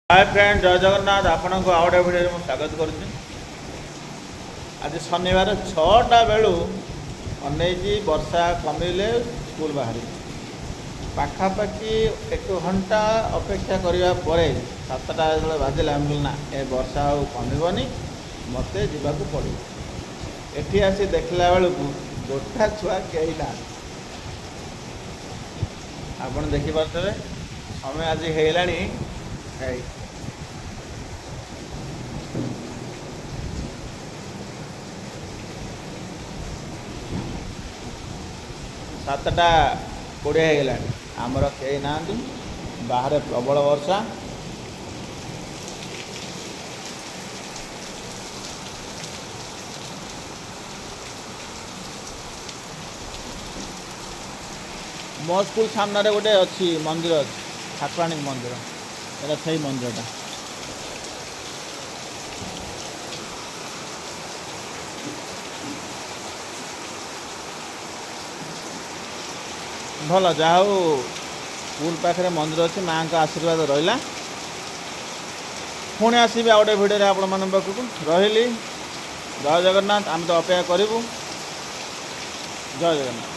Hi friend जय जगन्नाथ आपण को आउट भिडियो में स्वागत करुच्ची। आज शनिवार 6टा बेलू अनेजी वर्षा कमिले स्कूल बाहर पाखापाखि 1 घंटा अपेक्षा करने पर 7टा जो बाजिला ना ए वर्षा आ कमिबनी मत जावाक पड़ो। एठी आसी देखला बेलू गोटा छुआ कहीं ना आप देखिपे समय आज है 7:20 होगा आमर कई ना बाहर प्रबल वर्षा। मो स्कूल सामने गोटे अच्छी मंदिर अच्छी ठाकुराणी मंदिर एटा से मंदिरटा भल जहा स्कूल पाखे मंदिर अच्छी माँ का आशीर्वाद रहा। पुणी आसबि आ गए भिडियो आपण मान पाखक रही। जय जगन्नाथ। आम तो अपेक्षा करूँ। जय जगन्नाथ।